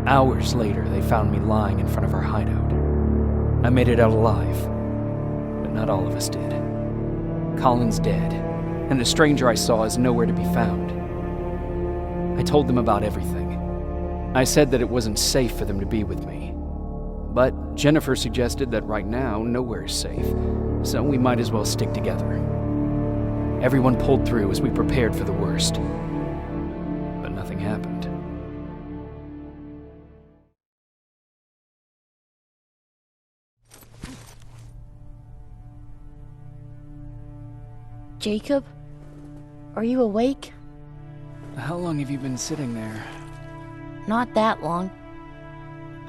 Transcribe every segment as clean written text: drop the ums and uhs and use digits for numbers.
Hours later, they found me lying in front of our hideout. I made it out alive, but not all of us did. Colin's dead, and the stranger I saw is nowhere to be found. I told them about everything. I said that it wasn't safe for them to be with me. But Jennifer suggested that right now, nowhere is safe, so we might as well stick together. Everyone pulled through as we prepared for the worst, but nothing happened. Jacob? Are you awake? How long have you been sitting there? Not that long.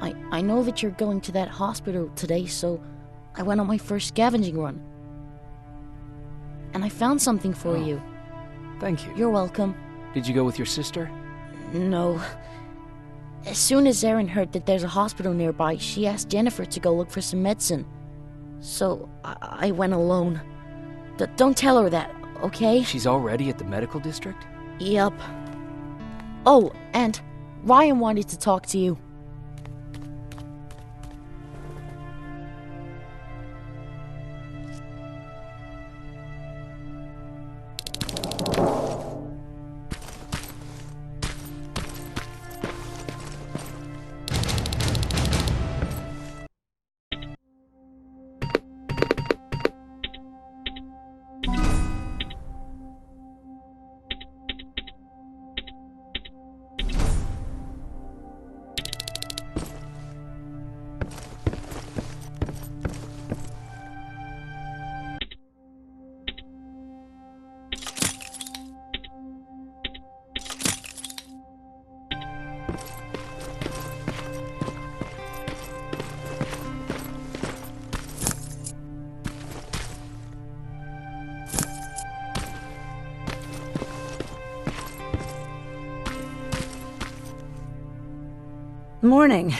I know that you're going to that hospital today, so I went on my first scavenging run. And I found something for you. Thank you. You're welcome. Did you go with your sister? No. As soon as Erin heard that there's a hospital nearby, she asked Jennifer to go look for some medicine. So I went alone. Don't tell her that, okay? She's already at the medical district? Yup. Oh, and Ryan wanted to talk to you. Morning.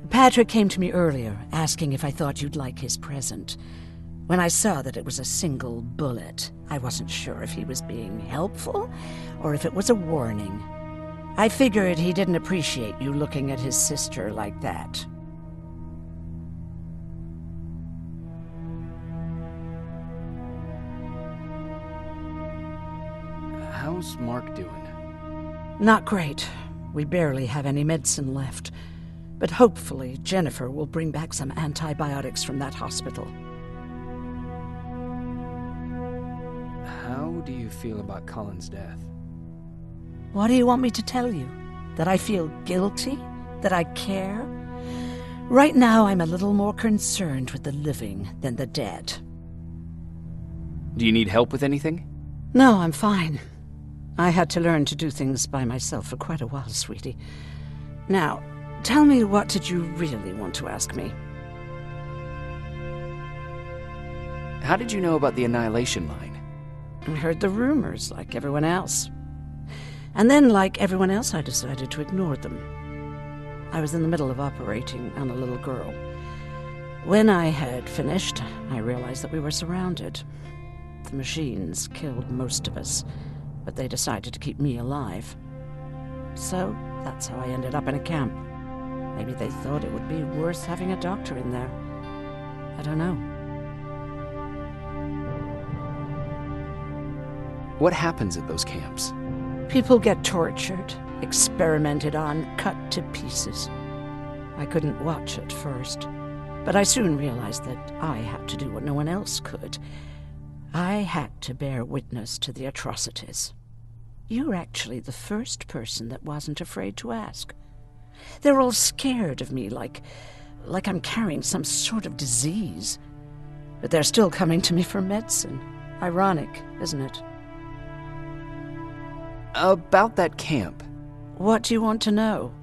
Patrick came to me earlier, asking if I thought you'd like his present. When I saw that it was a single bullet, I wasn't sure if he was being helpful or if it was a warning. I figured he didn't appreciate you looking at his sister like that. How's Mark doing? Not great. We barely have any medicine left. But hopefully Jennifer will bring back some antibiotics from that hospital. How do you feel about Colin's death? What do you want me to tell you? That I feel guilty? That I care? Right now I'm a little more concerned with the living than the dead. Do you need help with anything? No, I'm fine. I had to learn to do things by myself for quite a while, sweetie. Now, tell me, what did you really want to ask me? How did you know about the Annihilation Line? I heard the rumors, like everyone else. And then, like everyone else, I decided to ignore them. I was in the middle of operating on a little girl. When I had finished, I realized that we were surrounded. The machines killed most of us, but they decided to keep me alive. So, that's how I ended up in a camp. Maybe they thought it would be worth having a doctor in there. I don't know. What happens at those camps? People get tortured, experimented on, cut to pieces. I couldn't watch at first, but I soon realized that I had to do what no one else could. I had to bear witness to the atrocities. You're actually the first person that wasn't afraid to ask. They're all scared of me, like I'm carrying some sort of disease. But they're still coming to me for medicine. Ironic, isn't it? About that camp. What do you want to know?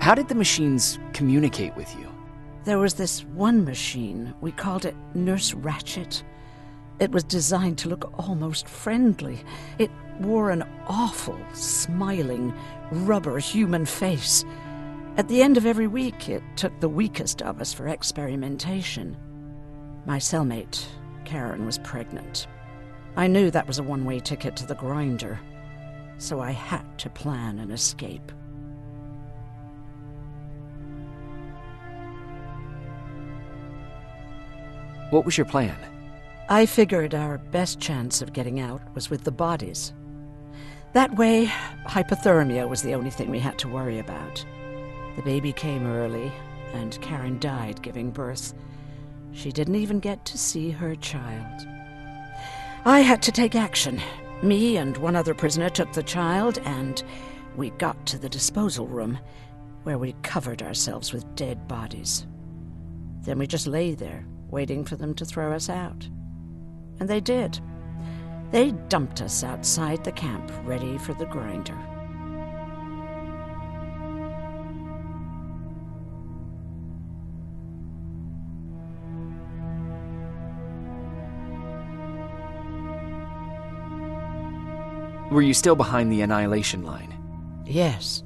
How did the machines communicate with you? There was this one machine. We called it Nurse Ratchet. It was designed to look almost friendly. It wore an awful, smiling, rubber human face. At the end of every week, it took the weakest of us for experimentation. My cellmate, Karen, was pregnant. I knew that was a one-way ticket to the grinder, so I had to plan an escape. What was your plan? I figured our best chance of getting out was with the bodies. That way, hypothermia was the only thing we had to worry about. The baby came early, and Karen died giving birth. She didn't even get to see her child. I had to take action. Me and one other prisoner took the child, and we got to the disposal room, where we covered ourselves with dead bodies. Then we just lay there, waiting for them to throw us out. And they did. They dumped us outside the camp, ready for the grinder. Were you still behind the annihilation line? Yes.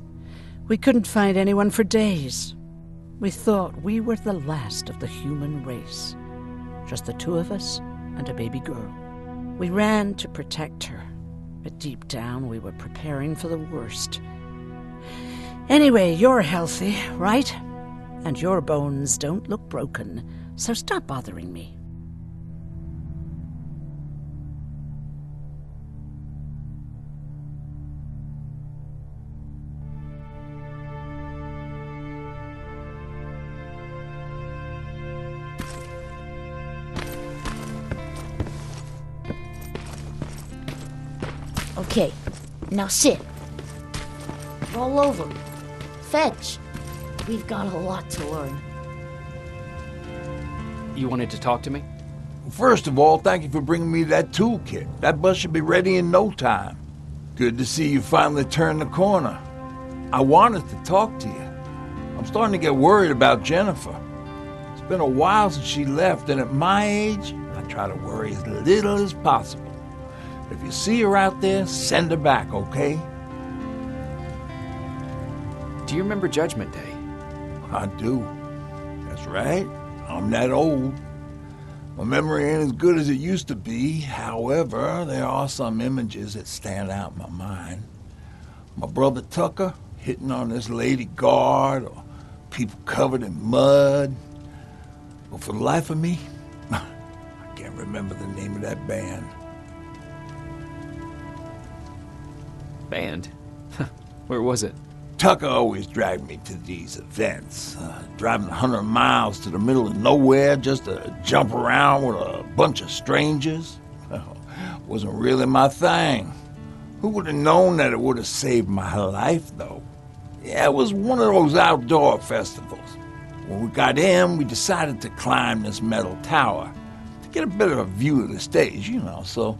We couldn't find anyone for days. We thought we were the last of the human race. Just the two of us and a baby girl. We ran to protect her, but deep down we were preparing for the worst. Anyway, you're healthy, right? And your bones don't look broken, so stop bothering me. Okay, now sit. Roll over. Fetch. We've got a lot to learn. You wanted to talk to me? First of all, thank you for bringing me that toolkit. That bus should be ready in no time. Good to see you finally turned the corner. I wanted to talk to you. I'm starting to get worried about Jennifer. It's been a while since she left, and at my age, I try to worry as little as possible. If you see her out there, send her back, okay? Do you remember Judgment Day? I do. That's right. I'm that old. My memory ain't as good as it used to be. However, there are some images that stand out in my mind. My brother Tucker hitting on this lady guard, or people covered in mud. But for the life of me, I can't remember the name of that band. Band? Where was it? Tucker always dragged me to these events, driving 100 miles to the middle of nowhere just to jump around with a bunch of strangers. Wasn't really my thing. Who would have known that it would have saved my life, though? Yeah, it was one of those outdoor festivals. When we got in, we decided to climb this metal tower to get a better view of the stage, so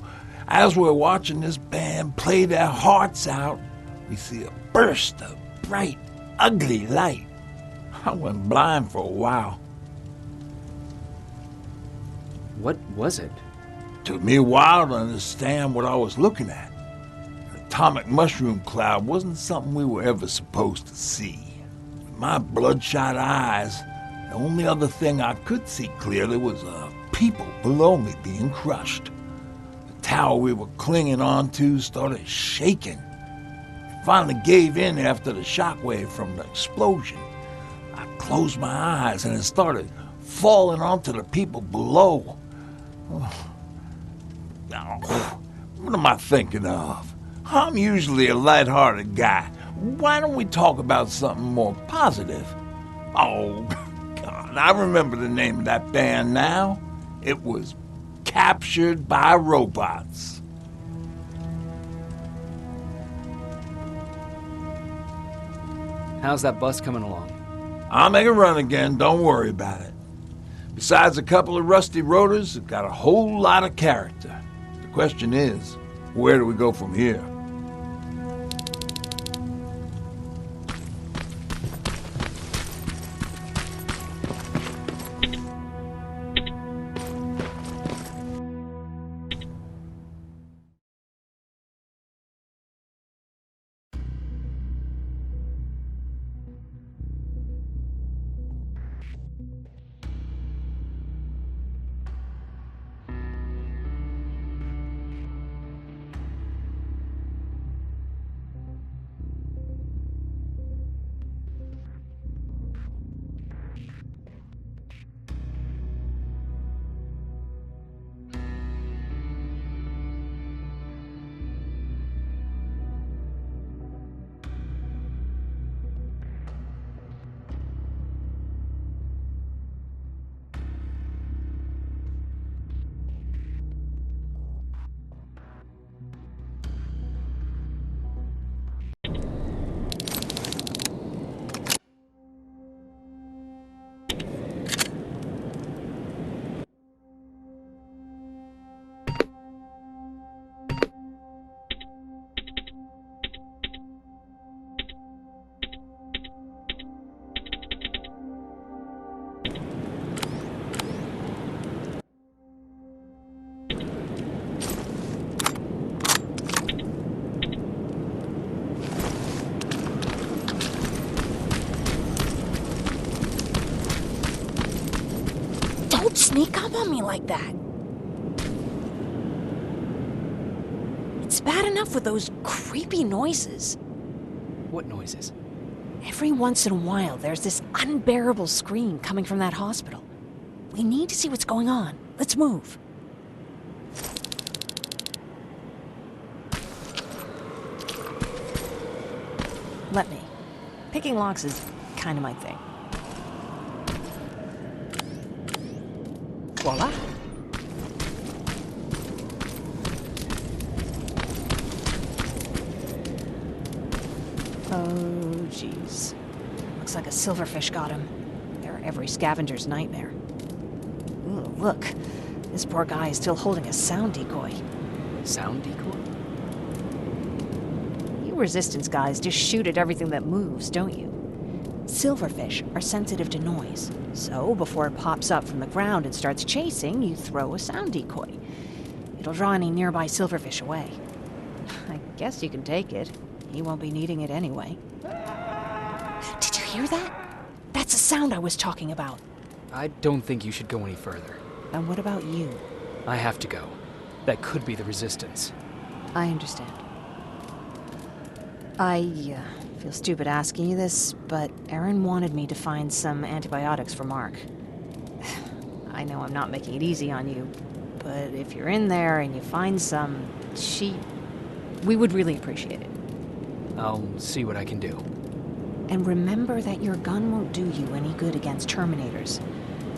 as we're watching this band play their hearts out, we see a burst of bright, ugly light. I went blind for a while. What was it? Took me a while to understand what I was looking at. An atomic mushroom cloud wasn't something we were ever supposed to see. With my bloodshot eyes, the only other thing I could see clearly was people below me being crushed. The tower we were clinging onto started shaking. It finally gave in after the shockwave from the explosion. I closed my eyes and it started falling onto the people below. What am I thinking of? I'm usually a lighthearted guy. Why don't we talk about something more positive? Oh, God, I remember the name of that band now. It was Captured by Robots. How's that bus coming along? I'll make a run again, don't worry about it. Besides a couple of rusty rotors, it got a whole lot of character. The question is, where do we go from here? sneak up on me like that? It's bad enough with those creepy noises. What noises? Every once in a while, there's this unbearable scream coming from that hospital. We need to see what's going on. Let's move. Let me. Picking locks is kind of my thing. Voila. Oh, jeez. Looks like a silverfish got him. They're every scavenger's nightmare. Ooh, look. This poor guy is still holding a sound decoy. Sound decoy? You resistance guys just shoot at everything that moves, don't you? Silverfish are sensitive to noise. So, before it pops up from the ground and starts chasing, you throw a sound decoy. It'll draw any nearby silverfish away. I guess you can take it. He won't be needing it anyway. Did you hear that? That's the sound I was talking about. I don't think you should go any further. And what about you? I have to go. That could be the resistance. I understand. I feel stupid asking you this, but Erin wanted me to find some antibiotics for Mark. I know I'm not making it easy on you, but if you're in there and you find some, we would really appreciate it. I'll see what I can do. And remember that your gun won't do you any good against Terminators.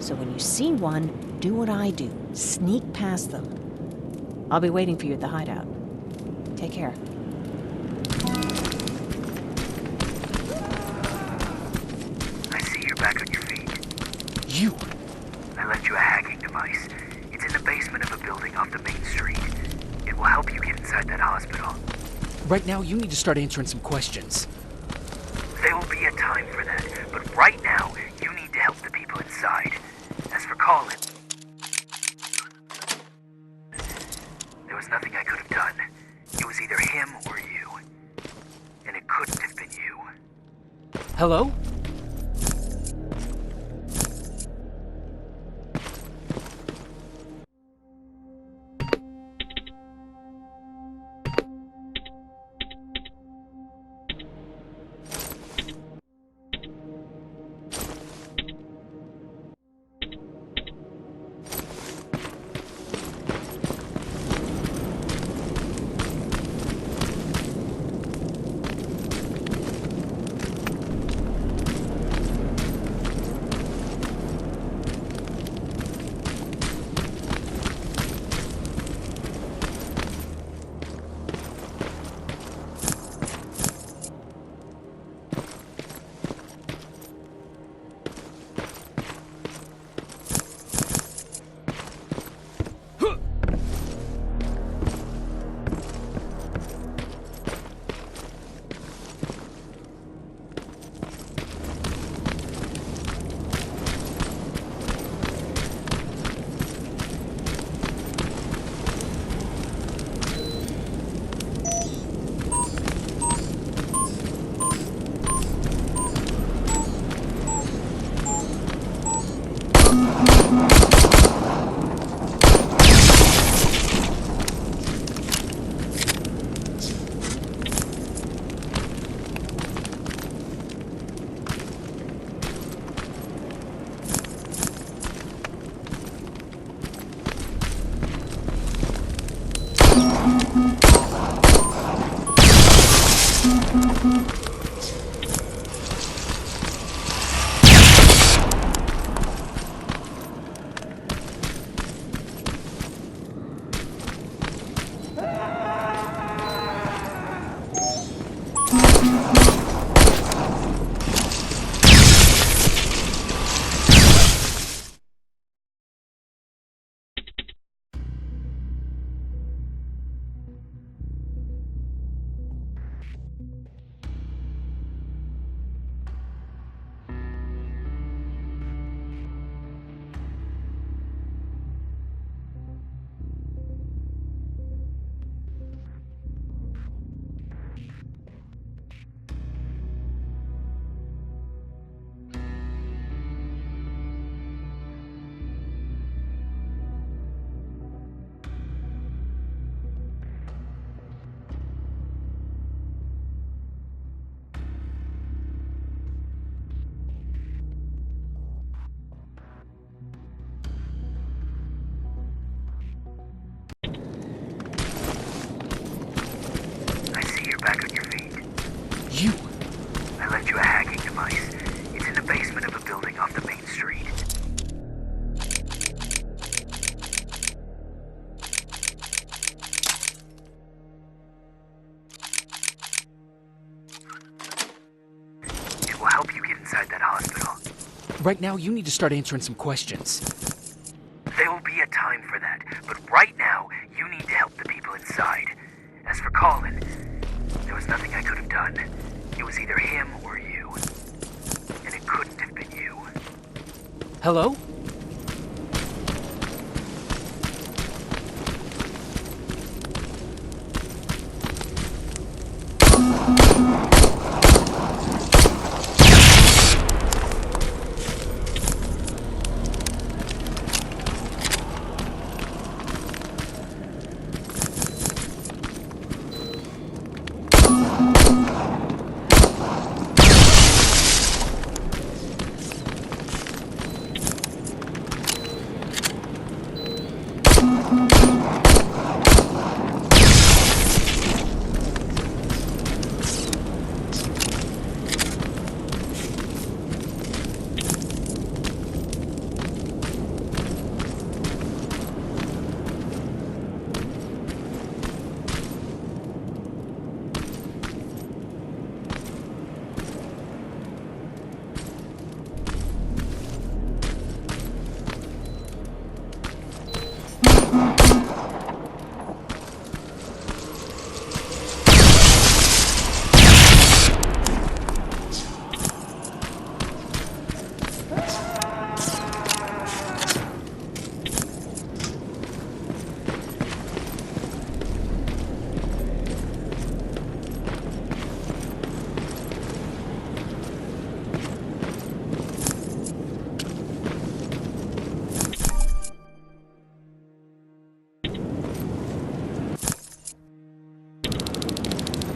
So when you see one, do what I do. Sneak past them. I'll be waiting for you at the hideout. Take care. I see you're back on your feet. You! I left you a hacking device. It's in the basement of a building off the main street. It will help you get inside that hospital. Right now, you need to start answering some questions. There will be a time for that, but right now, you need to help the people inside. As for Colin, there was nothing I could have done. It was either him or you. And it couldn't have been you. Hello? you? I left you a hacking device. It's in the basement of a building off the main street. It will help you get inside that hospital. Right now, you need to start answering some questions. There will be a time for that, but right now, you need to help the people inside. As for Colin, there was nothing I could have done. It was either him or you. And it couldn't have been you. Hello?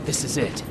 This is it.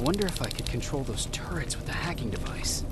Wonder if I could control those turrets with the hacking device.